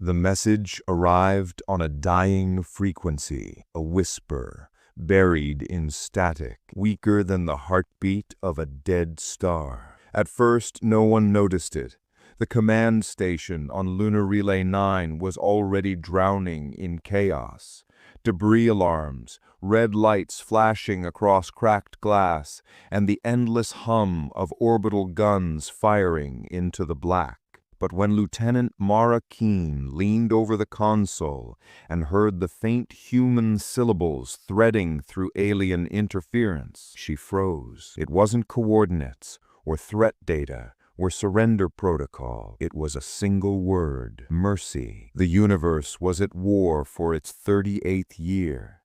The message arrived on a dying frequency, a whisper, buried in static, weaker than the heartbeat of a dead star. At first, no one noticed it. The command station on Lunar Relay 9 was already drowning in chaos. Debris alarms, red lights flashing across cracked glass, and the endless hum of orbital guns firing into the black. But when Lieutenant Mara Keene leaned over the console and heard the faint human syllables threading through alien interference, she froze. It wasn't coordinates or threat data or surrender protocol. It was a single word: mercy. The universe was at war for its 38th year.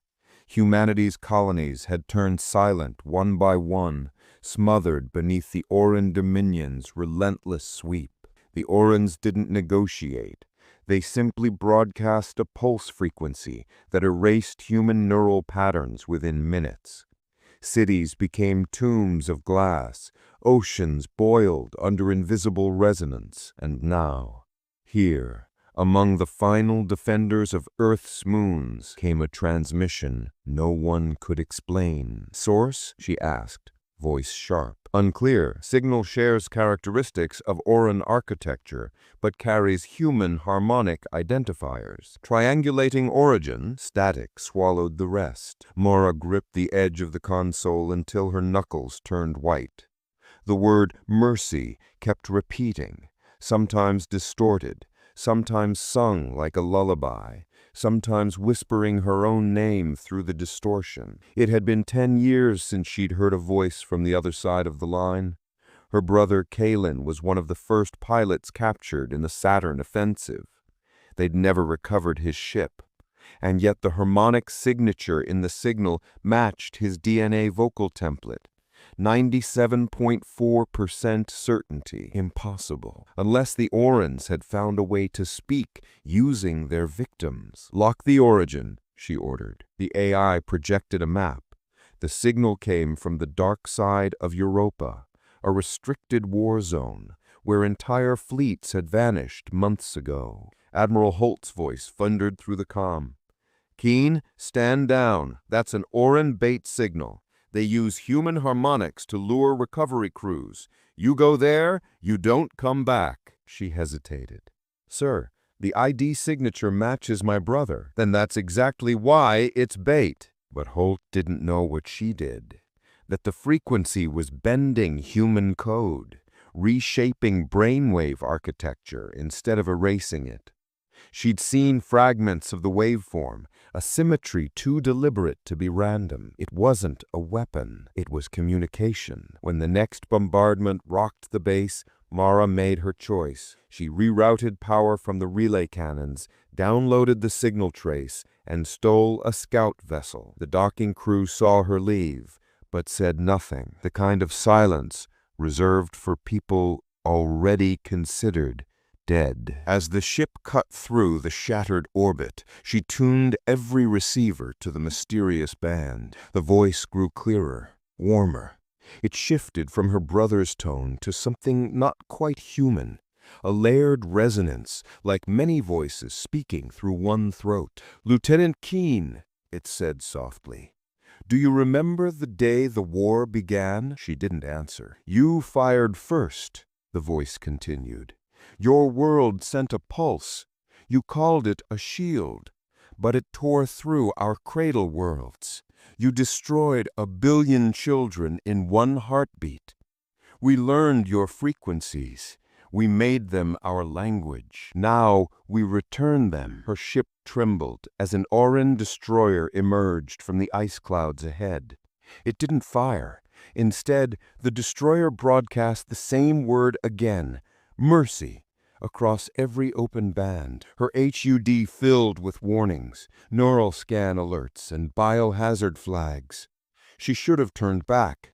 Humanity's colonies had turned silent one by one, smothered beneath the Auran Dominion's relentless sweep. The Aurans didn't negotiate. They simply broadcast a pulse frequency that erased human neural patterns within minutes. Cities became tombs of glass, oceans boiled under invisible resonance, and now, here, among the final defenders of Earth's moons, came a transmission no one could explain. "Source?" she asked, voice sharp. "Unclear. Signal shares characteristics of Auran architecture, but carries human harmonic identifiers. Triangulating origin." Static swallowed the rest. Mara gripped the edge of the console until her knuckles turned white. The word mercy kept repeating, sometimes distorted, sometimes sung like a lullaby, sometimes whispering her own name through the distortion. It had been 10 years since she'd heard a voice from the other side of the line. Her brother Kalen was one of the first pilots captured in the Saturn offensive. They'd never recovered his ship, and yet the harmonic signature in the signal matched his DNA vocal template. 97.4% certainty. Impossible. Unless the Aurans had found a way to speak using their victims. "Lock the origin," she ordered. The AI projected a map. The signal came from the dark side of Europa, a restricted war zone where entire fleets had vanished months ago. Admiral Holt's voice thundered through the comm. "Keene, stand down. That's an Auran bait signal. They use human harmonics to lure recovery crews. You go there, you don't come back." She hesitated. "Sir, the ID signature matches my brother." "Then that's exactly why it's bait." But Holt didn't know what she did. That the frequency was bending human code, reshaping brainwave architecture instead of erasing it. She'd seen fragments of the waveform, a symmetry too deliberate to be random. It wasn't a weapon, it was communication. When the next bombardment rocked the base, Mara made her choice. She rerouted power from the relay cannons, downloaded the signal trace, and stole a scout vessel. The docking crew saw her leave, but said nothing, the kind of silence reserved for people already considered dead. As the ship cut through the shattered orbit, she tuned every receiver to the mysterious band. The voice grew clearer, warmer. It shifted from her brother's tone to something not quite human, a layered resonance, like many voices speaking through one throat. "Lieutenant Keene," it said softly, "do you remember the day the war began?" She didn't answer. "You fired first," the voice continued. "Your world sent a pulse. You called it a shield, but it tore through our cradle worlds. You destroyed 1 billion children in one heartbeat. We learned your frequencies. We made them our language. Now we return them." Her ship trembled as an Auran destroyer emerged from the ice clouds ahead. It didn't fire. Instead, the destroyer broadcast the same word again: mercy, across every open band. Her HUD filled with warnings, neural scan alerts, and biohazard flags. She should have turned back,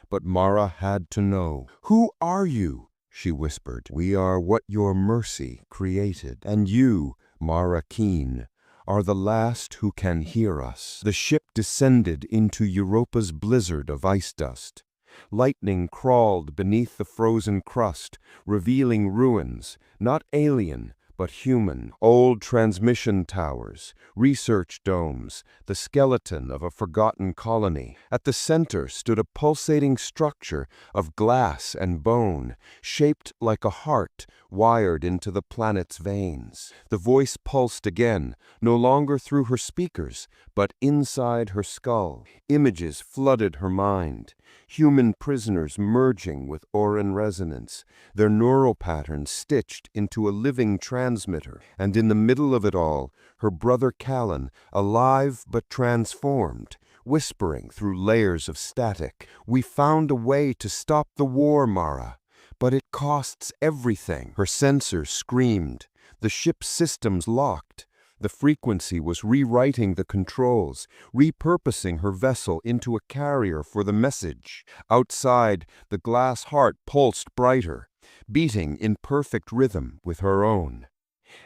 but Mara had to know. "Who are you?" she whispered. "We are what your mercy created, and you, Mara Keene, are the last who can hear us." The ship descended into Europa's blizzard of ice dust. Lightning crawled beneath the frozen crust, revealing ruins, not alien, but human. Old transmission towers, research domes, the skeleton of a forgotten colony. At the center stood a pulsating structure of glass and bone, shaped like a heart wired into the planet's veins. The voice pulsed again, no longer through her speakers, but inside her skull. Images flooded her mind. Human prisoners merging with Auran resonance, their neural patterns stitched into a living transmitter. And in the middle of it all, her brother Callan, alive but transformed, whispering through layers of static. "We found a way to stop the war, Mara, but it costs everything." Her sensors screamed. The ship's systems locked. The frequency was rewriting the controls, repurposing her vessel into a carrier for the message. Outside, the glass heart pulsed brighter, beating in perfect rhythm with her own.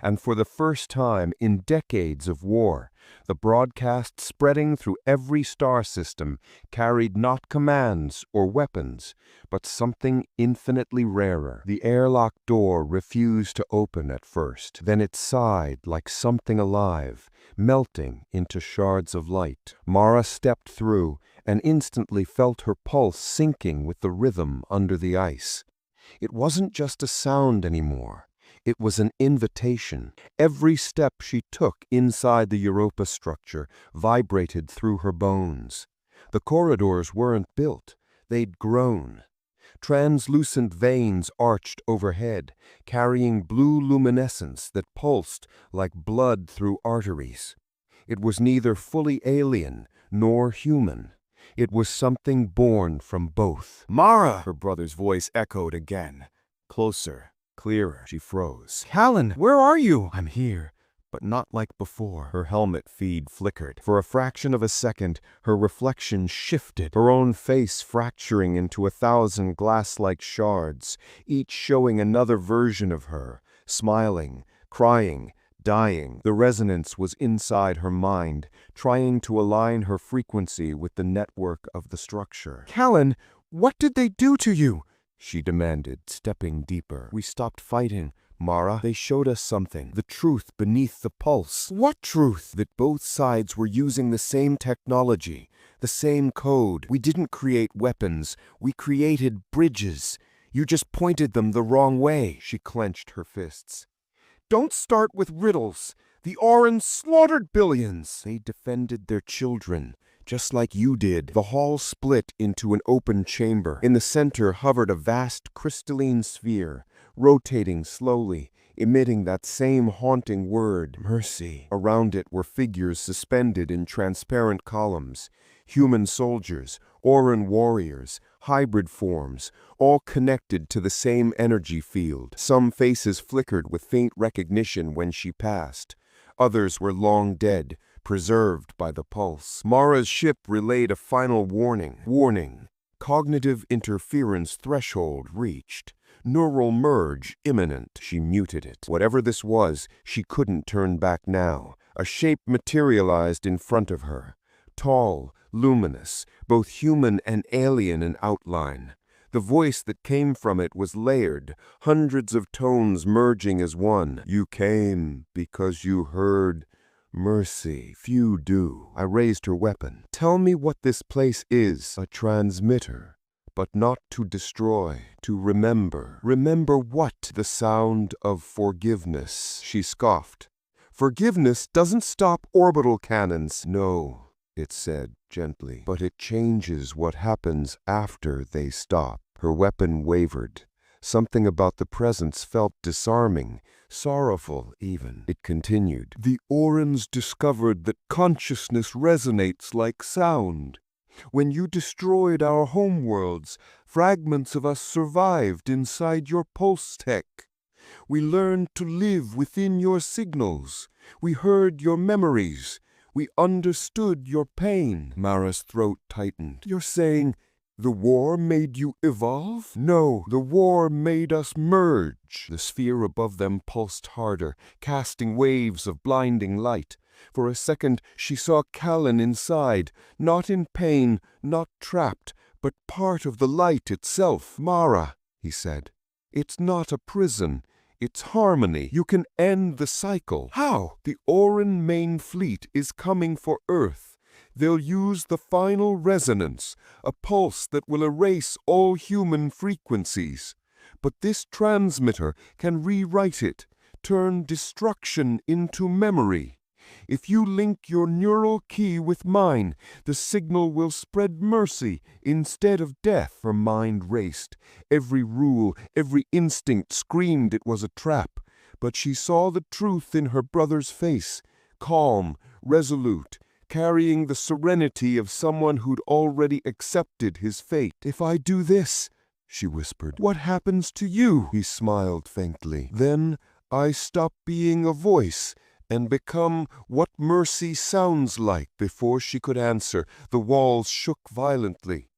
And for the first time in decades of war, the broadcast spreading through every star system carried not commands or weapons, but something infinitely rarer. The airlock door refused to open at first. Then it sighed like something alive, melting into shards of light. Mara stepped through and instantly felt her pulse sinking with the rhythm under the ice. It wasn't just a sound anymore. It was an invitation. Every step she took inside the Europa structure vibrated through her bones. The corridors weren't built. They'd grown. Translucent veins arched overhead, carrying blue luminescence that pulsed like blood through arteries. It was neither fully alien nor human. It was something born from both. "Mara!" her brother's voice echoed again. Closer. Clearer. She froze. "Callan, where are you?" "I'm here, but not like before." Her helmet feed flickered. For a fraction of a second, her reflection shifted, her own face fracturing into 1,000 glass-like shards, each showing another version of her, smiling, crying, dying. The resonance was inside her mind, trying to align her frequency with the network of the structure. "Callan, what did they do to you?" she demanded, stepping deeper. "We stopped fighting, Mara. They showed us something, the truth beneath the pulse." "What truth?" "That both sides were using the same technology, the same code. We didn't create weapons, we created bridges. You just pointed them the wrong way." She clenched her fists. "Don't start with riddles. The Aurans slaughtered billions." "They defended their children, just like you did." The hall split into an open chamber. In the center hovered a vast crystalline sphere, rotating slowly, emitting that same haunting word, mercy. Around it were figures suspended in transparent columns, human soldiers, Auran warriors, hybrid forms, all connected to the same energy field. Some faces flickered with faint recognition when she passed. Others were long dead, preserved by the pulse. Mara's ship relayed a final warning. Warning. Cognitive interference threshold reached. Neural merge imminent. She muted it. Whatever this was, she couldn't turn back now. A shape materialized in front of her. Tall, luminous, both human and alien in outline. The voice that came from it was layered, hundreds of tones merging as one. "You came because you heard mercy. Few do." I raised her weapon. "Tell me what this place is." "A transmitter, but not to destroy, to remember." "Remember what?" "The sound of forgiveness." She scoffed. "Forgiveness doesn't stop orbital cannons." "No," it said gently, "but it changes what happens after they stop." Her weapon wavered. Something about the presence felt disarming, sorrowful even. It continued. "The Aurans discovered that consciousness resonates like sound. When you destroyed our homeworlds, fragments of us survived inside your pulse tech. We learned to live within your signals. We heard your memories. We understood your pain." Mara's throat tightened. "You're saying the war made you evolve?" "No, the war made us merge." The sphere above them pulsed harder, casting waves of blinding light. For a second, she saw Callan inside, not in pain, not trapped, but part of the light itself. "Mara," he said, "it's not a prison. It's harmony. You can end the cycle. How? The Auran main fleet is coming for Earth. They'll use the final resonance, a pulse that will erase all human frequencies. But this transmitter can rewrite it, turn destruction into memory. If you link your neural key with mine, the signal will spread mercy instead of death. Her mind raced. Every rule, every instinct screamed it was a trap. But she saw the truth in her brother's face, calm, resolute, carrying the serenity of someone who'd already accepted his fate. "If I do this," she whispered, "what happens to you?" He smiled faintly. "Then I stop being a voice and become what mercy sounds like." Before she could answer, the walls shook violently.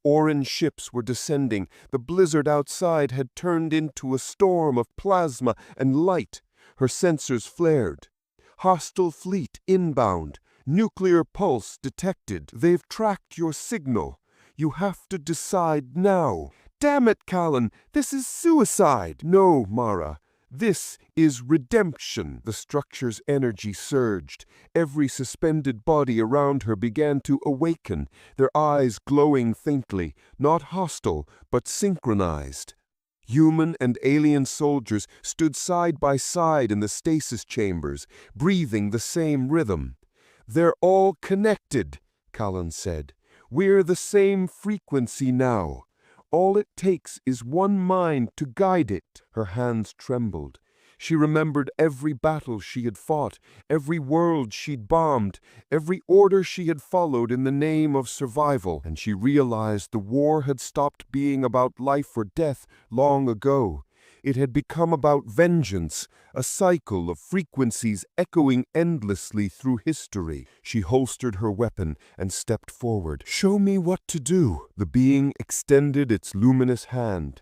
Auran ships were descending. The blizzard outside had turned into a storm of plasma and light. Her sensors flared. "Hostile fleet inbound. Nuclear pulse detected. They've tracked your signal. You have to decide now." "Damn it, Callan! This is suicide!" "No, Mara. This is redemption." The structure's energy surged. Every suspended body around her began to awaken, their eyes glowing faintly, not hostile, but synchronized. Human and alien soldiers stood side by side in the stasis chambers, breathing the same rhythm. "They're all connected," Callan said. "We're the same frequency now. All it takes is one mind to guide it." Her hands trembled. She remembered every battle she had fought, every world she'd bombed, every order she had followed in the name of survival, and she realized the war had stopped being about life or death long ago. It had become about vengeance, a cycle of frequencies echoing endlessly through history. She holstered her weapon and stepped forward. "Show me what to do." The being extended its luminous hand.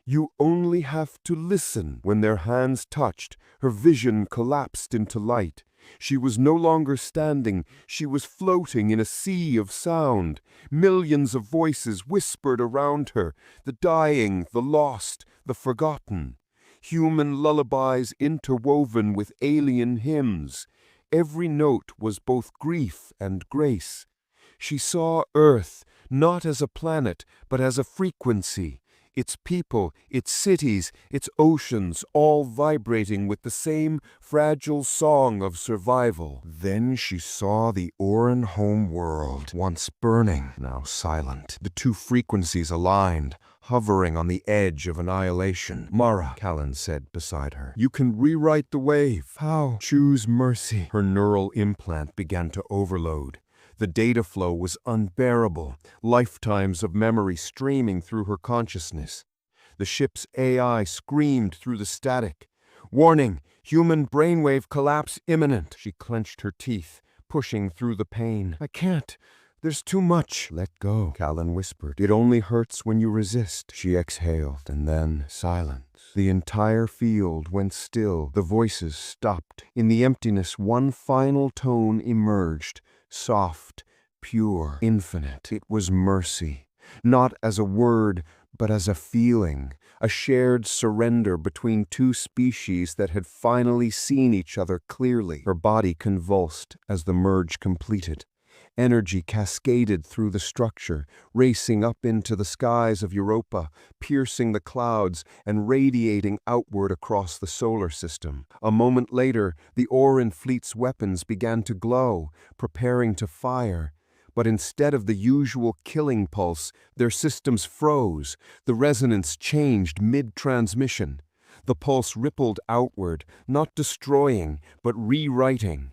"You only have to listen." When their hands touched, her vision collapsed into light. She was no longer standing, she was floating in a sea of sound. Millions of voices whispered around her, the dying, the lost, the forgotten. Human lullabies interwoven with alien hymns. Every note was both grief and grace. She saw Earth not as a planet, but as a frequency. Its people, its cities, its oceans, all vibrating with the same fragile song of survival. Then she saw the Auran home world, once burning, now silent. The two frequencies aligned, hovering on the edge of annihilation. "Mara," Callan said beside her, "you can rewrite the wave." "How?" "Choose mercy." Her neural implant began to overload. The data flow was unbearable, lifetimes of memory streaming through her consciousness. The ship's AI screamed through the static. "Warning! Human brainwave collapse imminent." She clenched her teeth, pushing through the pain. "I can't. There's too much." "Let go," Callan whispered. "It only hurts when you resist." She exhaled, and then silence. The entire field went still. The voices stopped. In the emptiness, one final tone emerged. Soft, pure, infinite. It was mercy, not as a word, but as a feeling, a shared surrender between two species that had finally seen each other clearly. Her body convulsed as the merge completed. Energy cascaded through the structure, racing up into the skies of Europa, piercing the clouds and radiating outward across the solar system. A moment later, the Auran fleet's weapons began to glow, preparing to fire. But instead of the usual killing pulse, their systems froze. The resonance changed mid-transmission. The pulse rippled outward, not destroying, but rewriting.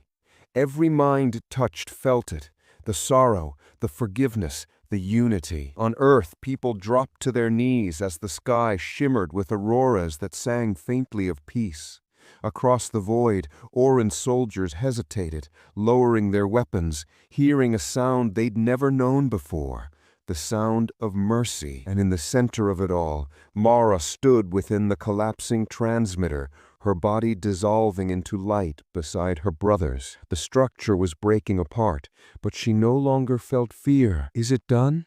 Every mind it touched felt it. The sorrow, the forgiveness, the unity. On Earth, people dropped to their knees as the sky shimmered with auroras that sang faintly of peace. Across the void, Auran soldiers hesitated, lowering their weapons, hearing a sound they'd never known before, the sound of mercy. And in the center of it all, Mara stood within the collapsing transmitter, her body dissolving into light beside her brother's. The structure was breaking apart, but she no longer felt fear. "Is it done?"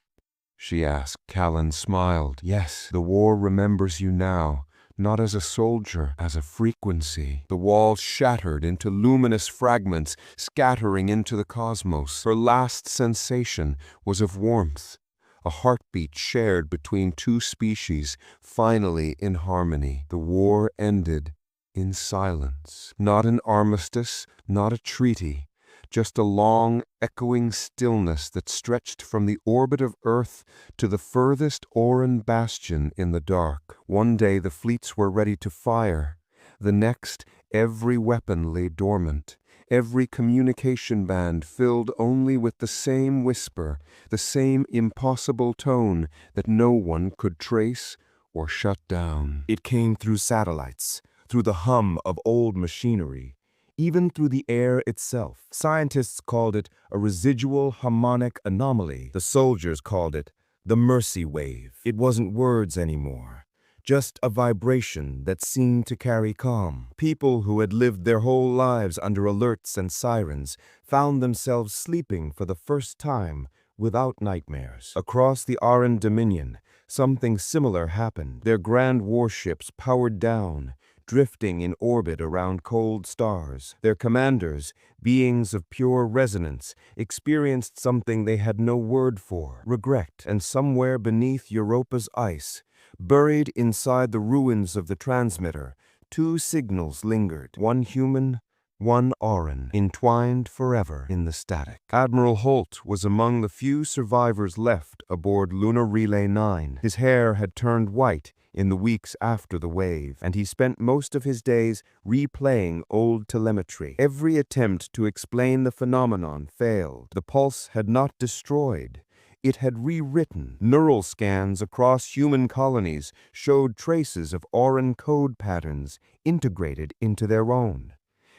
she asked. Callan smiled. "Yes, the war remembers you now, not as a soldier, as a frequency. The walls shattered into luminous fragments, scattering into the cosmos. Her last sensation was of warmth, a heartbeat shared between two species, finally in harmony. The war ended in silence. Not an armistice, not a treaty, just a long, echoing stillness that stretched from the orbit of Earth to the furthest Auran bastion in the dark. One day the fleets were ready to fire. The next, every weapon lay dormant, every communication band filled only with the same whisper, the same impossible tone that no one could trace or shut down. It came through satellites, through the hum of old machinery, even through the air itself. Scientists called it a residual harmonic anomaly. The soldiers called it the mercy wave. It wasn't words anymore, just a vibration that seemed to carry calm. People who had lived their whole lives under alerts and sirens found themselves sleeping for the first time without nightmares. Across the Auran Dominion, something similar happened. Their grand warships powered down, drifting in orbit around cold stars. Their commanders, beings of pure resonance, experienced something they had no word for: regret. And somewhere beneath Europa's ice, buried inside the ruins of the transmitter, two signals lingered, one human, one Auran, entwined forever in the static. Admiral Holt was among the few survivors left aboard Lunar Relay 9. His hair had turned white in the weeks after the wave, and he spent most of his days replaying old telemetry. Every attempt to explain the phenomenon failed. The pulse had not destroyed. It had rewritten. Neural scans across human colonies showed traces of Auran code patterns integrated into their own.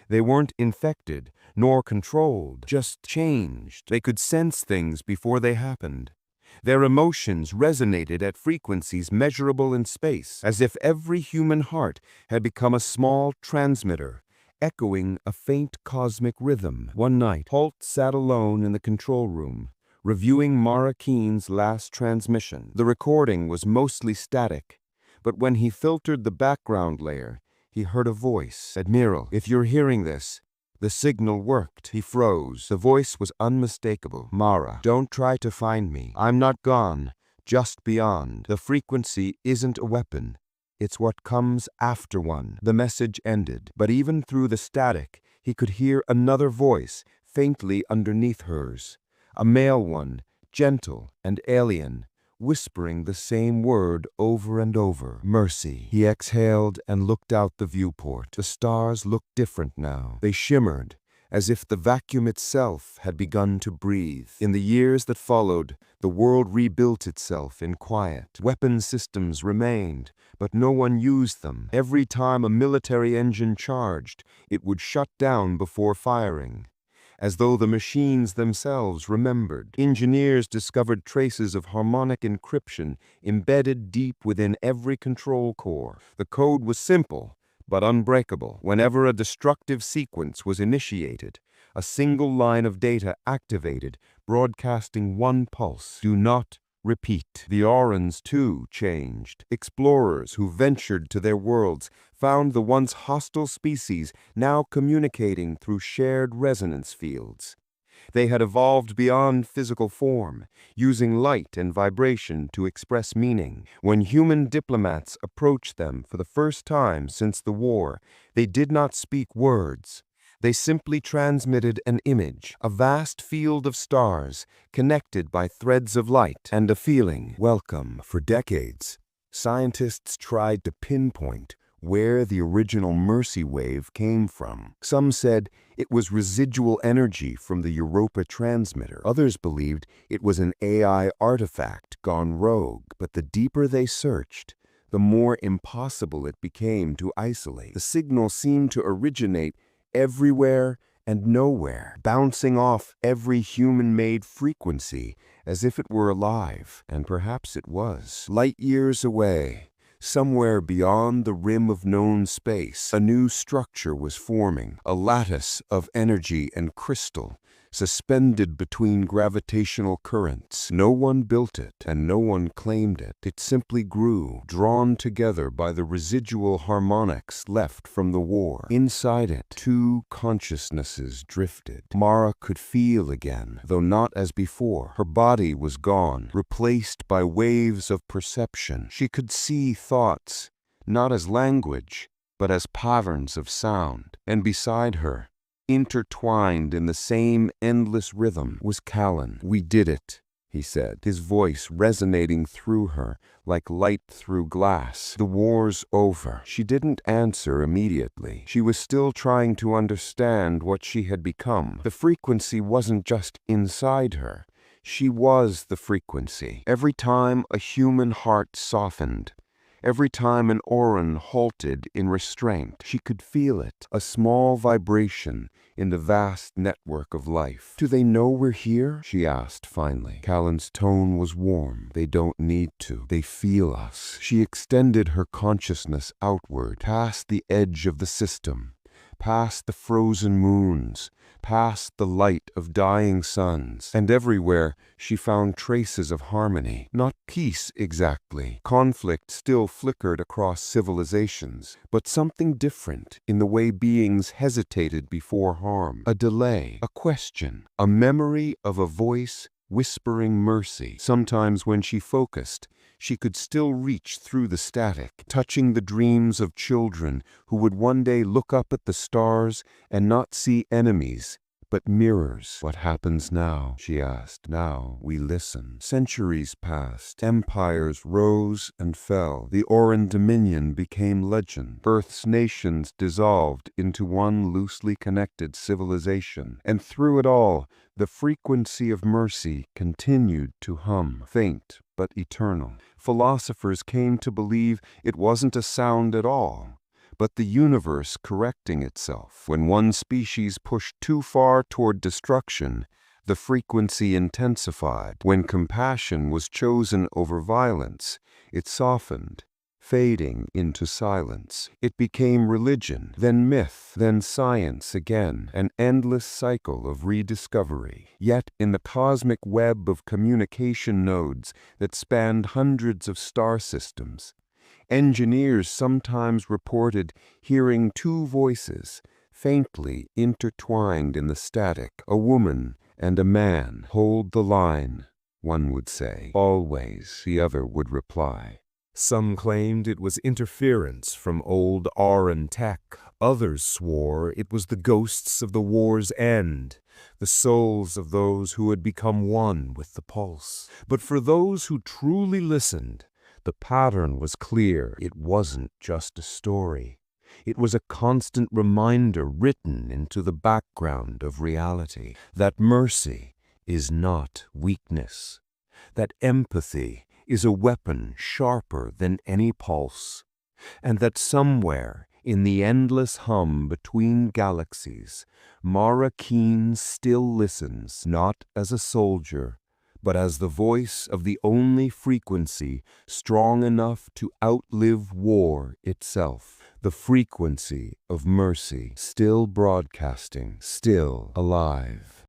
They weren't infected, nor controlled, just changed. They could sense things before they happened. Their emotions resonated at frequencies measurable in space, as if every human heart had become a small transmitter, echoing a faint cosmic rhythm. One night, Holt sat alone in the control room, reviewing Mara Keene's last transmission. The recording was mostly static, but when he filtered the background layer, he heard a voice. "Admiral, if you're hearing this, the signal worked." He froze. The voice was unmistakable. "Mara, don't try to find me. I'm not gone, just beyond. The frequency isn't a weapon. It's what comes after one." The message ended, but even through the static, he could hear another voice faintly underneath hers. A male one, gentle and alien, whispering the same word over and over: mercy. He exhaled and looked out the viewport. The stars looked different now. They shimmered, as if the vacuum itself had begun to breathe. In the years that followed, the world rebuilt itself in quiet. Weapon systems remained, but no one used them. Every time a military engine charged, it would shut down before firing, as though the machines themselves remembered. Engineers discovered traces of harmonic encryption embedded deep within every control core. The code was simple, but unbreakable. Whenever a destructive sequence was initiated, a single line of data activated, broadcasting one pulse: do not repeat. The Aurans, too, changed. Explorers who ventured to their worlds found the once hostile species now communicating through shared resonance fields. They had evolved beyond physical form, using light and vibration to express meaning. When human diplomats approached them for the first time since the war, they did not speak words. They simply transmitted an image, a vast field of stars connected by threads of light, and a feeling: welcome. For decades, scientists tried to pinpoint where the original mercy wave came from. Some said it was residual energy from the Europa transmitter. Others believed it was an AI artifact gone rogue. But the deeper they searched, the more impossible it became to isolate. The signal seemed to originate everywhere and nowhere, bouncing off every human-made frequency as if it were alive. And perhaps it was. Light years away, somewhere beyond the rim of known space, a new structure was forming, a lattice of energy and crystal, suspended between gravitational currents. No one built it, and no one claimed it. It simply grew, drawn together by the residual harmonics left from the war. Inside it, two consciousnesses drifted. Mara could feel again, though not as before. Her body was gone, replaced by waves of perception. She could see thoughts, not as language, but as patterns of sound. And beside her, intertwined in the same endless rhythm, was Callan. "We did it," he said, his voice resonating through her like light through glass. "The war's over." She didn't answer immediately. She was still trying to understand what she had become. The frequency wasn't just inside her. She was the frequency. Every time a human heart softened, every time an Auran halted in restraint, she could feel it, a small vibration in the vast network of life. "Do they know we're here?" she asked finally. Callan's tone was warm. "They don't need to. They feel us." She extended her consciousness outward, past the edge of the system, past the frozen moons, past the light of dying suns, and everywhere she found traces of harmony. Not peace exactly. Conflict still flickered across civilizations, but something different in the way beings hesitated before harm. A delay, a question, a memory of a voice whispering mercy. Sometimes when she focused, she could still reach through the static, touching the dreams of children who would one day look up at the stars and not see enemies, but mirrors. "What happens now?" she asked. "Now we listen." Centuries passed. Empires rose and fell. The Auran dominion became legend. Earth's nations dissolved into one loosely connected civilization. And through it all, the frequency of mercy continued to hum, faint but eternal. Philosophers came to believe it wasn't a sound at all, but the universe correcting itself. When one species pushed too far toward destruction, the frequency intensified. When compassion was chosen over violence, it softened, fading into silence. It became religion, then myth, then science again, an endless cycle of rediscovery. Yet in the cosmic web of communication nodes that spanned hundreds of star systems, engineers sometimes reported hearing two voices, faintly intertwined in the static. "A woman and a man. Hold the line," one would say. "Always," the other would reply. Some claimed it was interference from old Auran tech. Others swore it was the ghosts of the war's end, the souls of those who had become one with the pulse. But for those who truly listened, the pattern was clear. It wasn't just a story. It was a constant reminder written into the background of reality that mercy is not weakness, that empathy is a weapon sharper than any pulse, and that somewhere in the endless hum between galaxies, Mara Keene still listens, not as a soldier, but as the voice of the only frequency strong enough to outlive war itself. The frequency of mercy, still broadcasting, still alive.